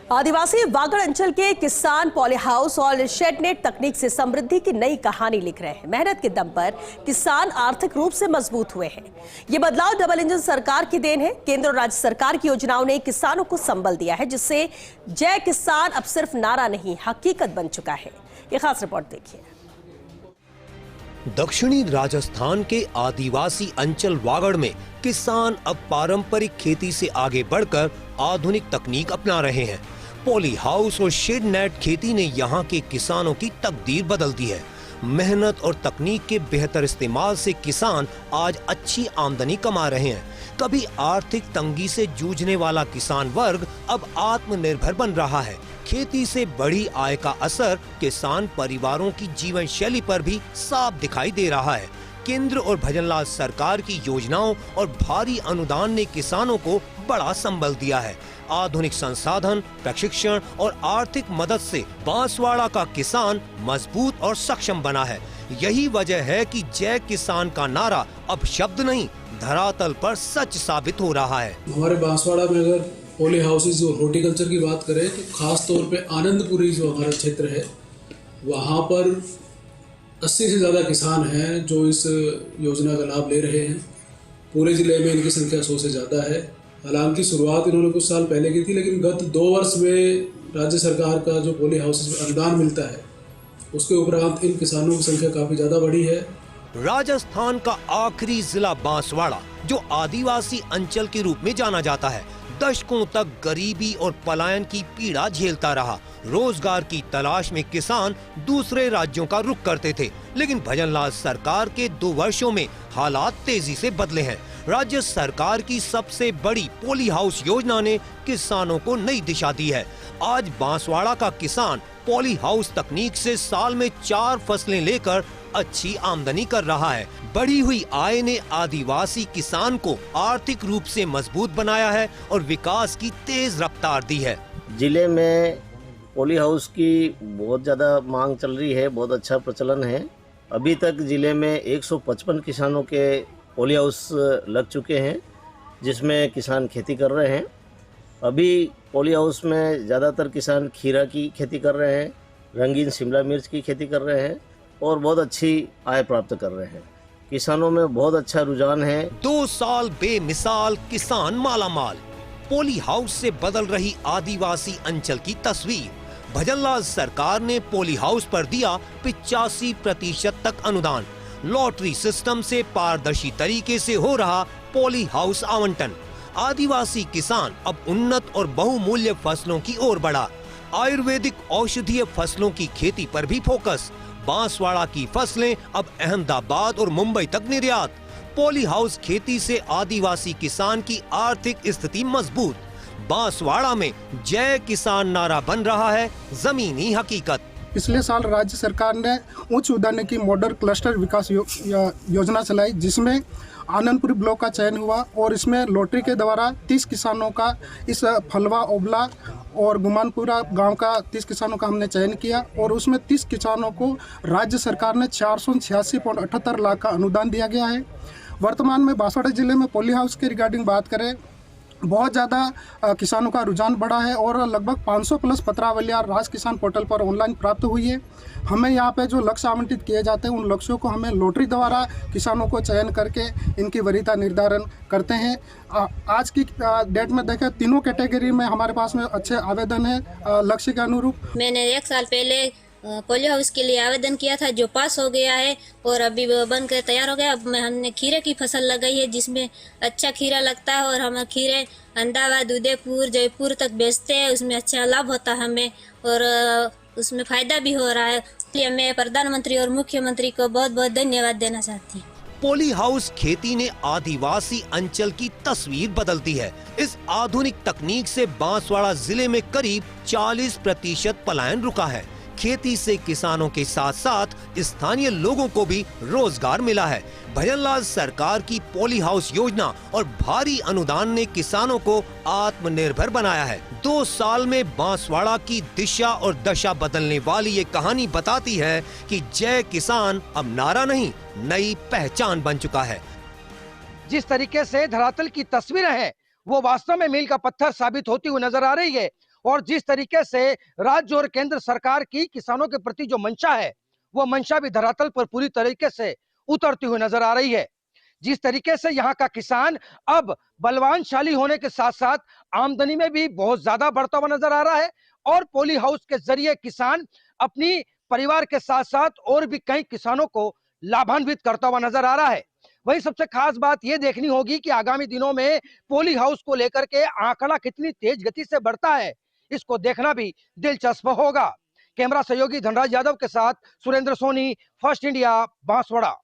आदिवासी वागड़ अंचल के किसान पॉली हाउस और शेडनेट तकनीक से समृद्धि की नई कहानी लिख रहे हैं। मेहनत के दम पर किसान आर्थिक रूप से मजबूत हुए हैं। ये बदलाव डबल इंजन सरकार की देन है। केंद्र और राज्य सरकार की योजनाओं ने किसानों को संबल दिया है, जिससे जय किसान अब सिर्फ नारा नहीं, हकीकत बन चुका है। ये खास रिपोर्ट देखिए। दक्षिणी राजस्थान के आदिवासी अंचल वागड़ में किसान अब पारंपरिक खेती से आगे बढ़कर आधुनिक तकनीक अपना रहे हैं। पॉली हाउस और शेड नेट खेती ने यहाँ के किसानों की तकदीर बदल दी है। मेहनत और तकनीक के बेहतर इस्तेमाल से किसान आज अच्छी आमदनी कमा रहे हैं। कभी आर्थिक तंगी से जूझने वाला किसान वर्ग अब आत्मनिर्भर बन रहा है। खेती से बड़ी आय का असर किसान परिवारों की जीवन शैली पर भी साफ दिखाई दे रहा है। केंद्र और भजनलाल सरकार की योजनाओं और भारी अनुदान ने किसानों को बड़ा संबल दिया है। आधुनिक संसाधन, प्रशिक्षण और आर्थिक मदद से बांसवाड़ा का किसान मजबूत और सक्षम बना है। यही वजह है कि जय किसान का नारा अब शब्द नहीं, धरातल पर सच साबित हो रहा है। हमारे बांसवाड़ा में अगर पॉली हाउसेज और हॉर्टिकल्चर की बात करें तो खास तौर पे आनंदपुरी जो हमारा क्षेत्र है, वहाँ पर 80 से ज़्यादा किसान हैं जो इस योजना का लाभ ले रहे हैं। पूरे ज़िले में इनकी संख्या 100 से ज़्यादा है। हालांकि शुरुआत इन्होंने कुछ साल पहले की थी, लेकिन गत 2 वर्ष में राज्य सरकार का जो पॉली हाउसेज में अनुदान मिलता है, उसके उपरांत इन किसानों की संख्या काफ़ी ज़्यादा बढ़ी है। राजस्थान का आखिरी जिला बांसवाड़ा, जो आदिवासी अंचल के रूप में जाना जाता है, दशकों तक गरीबी और पलायन की पीड़ा झेलता रहा। रोजगार की तलाश में किसान दूसरे राज्यों का रुख करते थे, लेकिन भजनलाल सरकार के 2 वर्षों में हालात तेजी से बदले हैं। राज्य सरकार की सबसे बड़ी पॉली हाउस योजना ने किसानों को नई दिशा दी है। आज बांसवाड़ा का किसान पॉली हाउस तकनीक से साल में 4 फसलें लेकर अच्छी आमदनी कर रहा है। बढ़ी हुई आय ने आदिवासी किसान को आर्थिक रूप से मजबूत बनाया है और विकास की तेज रफ्तार दी है। जिले में पॉली हाउस की बहुत ज़्यादा मांग चल रही है, बहुत अच्छा प्रचलन है। अभी तक जिले में 155 किसानों के पॉली हाउस लग चुके हैं, जिसमें किसान खेती कर रहे हैं। अभी पॉली हाउस में ज़्यादातर किसान खीरा की खेती कर रहे हैं, रंगीन शिमला मिर्च की खेती कर रहे हैं और बहुत अच्छी आय प्राप्त कर रहे हैं। किसानों में बहुत अच्छा रुझान है। 2 साल बेमिसाल, किसान मालामाल। पॉली हाउस से बदल रही आदिवासी अंचल की तस्वीर। भजनलाल सरकार ने पॉली हाउस पर दिया 85% तक अनुदान। लॉटरी सिस्टम से पारदर्शी तरीके से हो रहा पॉली हाउस आवंटन। आदिवासी किसान अब उन्नत और बहुमूल्य फसलों की ओर बढ़ा। आयुर्वेदिक औषधीय फसलों की खेती पर भी फोकस। बांसवाड़ा की फसलें अब अहमदाबाद और मुंबई तक निर्यात। पॉली हाउस खेती से आदिवासी किसान की आर्थिक स्थिति मजबूत। बांसवाड़ा में जय किसान नारा बन रहा है जमीनी हकीकत। पिछले साल राज्य सरकार ने उच्च उद्यानिकी मॉडल क्लस्टर विकास योजना चलाई, जिसमें आनंदपुरी ब्लॉक का चयन हुआ और इसमें लॉटरी के द्वारा 30 किसानों का, इस फलवा ओबला और गुमानपुरा गांव का 30 किसानों का हमने चयन किया और उसमें 30 किसानों को राज्य सरकार ने 486.78 लाख का अनुदान दिया गया है। वर्तमान में बांसवाड़ा जिले में पॉली हाउस के रिगार्डिंग बात करें, बहुत ज़्यादा किसानों का रुझान बढ़ा है और लगभग 500 प्लस पत्रावलियाँ राज किसान पोर्टल पर ऑनलाइन प्राप्त हुई है। हमें यहाँ पे जो लक्ष्य आवंटित किए जाते हैं, उन लक्ष्यों को हमें लॉटरी द्वारा किसानों को चयन करके इनकी वरीयता निर्धारण करते हैं। आज की डेट में देखें, तीनों कैटेगरी में हमारे पास में अच्छे आवेदन है लक्ष्य के अनुरूप। मैंने 1 साल पहले पॉली हाउस के लिए आवेदन किया था, जो पास हो गया है और अभी वो बनकर तैयार हो गया। अब हमने खीरे की फसल लगाई है, जिसमें अच्छा खीरा लगता है और हम खीरे अहमदाबाद, उदयपुर, जयपुर तक बेचते हैं। उसमें अच्छा लाभ होता है हमें और उसमें फ़ायदा भी हो रहा है। इसलिए मैं प्रधानमंत्री और मुख्यमंत्री को बहुत बहुत धन्यवाद देना चाहती हूँ। पॉली हाउस खेती ने आदिवासी अंचल की तस्वीर बदल दी है। इस आधुनिक तकनीक से बांसवाड़ा जिले में करीब 40% पलायन रुका है। खेती से किसानों के साथ साथ स्थानीय लोगों को भी रोजगार मिला है। भजनलाल सरकार की पॉली हाउस योजना और भारी अनुदान ने किसानों को आत्मनिर्भर बनाया है। 2 साल में बांसवाड़ा की दिशा और दशा बदलने वाली ये कहानी बताती है कि जय किसान अब नारा नहीं, नई पहचान बन चुका है। जिस तरीके से धरातल की तस्वीरें हैं, वो वास्तव में मील का पत्थर साबित होती हुई नजर आ रही है और जिस तरीके से राज्य और केंद्र सरकार की किसानों के प्रति जो मंशा है, वो मंशा भी धरातल पर पूरी तरीके से उतरती हुई नजर आ रही है। जिस तरीके से यहाँ का किसान अब बलवानशाली होने के साथ साथ आमदनी में भी बहुत ज्यादा बढ़ता हुआ नजर आ रहा है और पॉली हाउस के जरिए किसान अपनी परिवार के साथ साथ और भी कई किसानों को लाभान्वित करता हुआ नजर आ रहा है। वही सबसे खास बात यह देखनी होगी कि आगामी दिनों में पॉली हाउस को लेकर के आंकड़ा कितनी तेज गति से बढ़ता है, इसको देखना भी दिलचस्प होगा। कैमरा सहयोगी धनराज यादव के साथ सुरेंद्र सोनी, फर्स्ट इंडिया, बांसवाड़ा।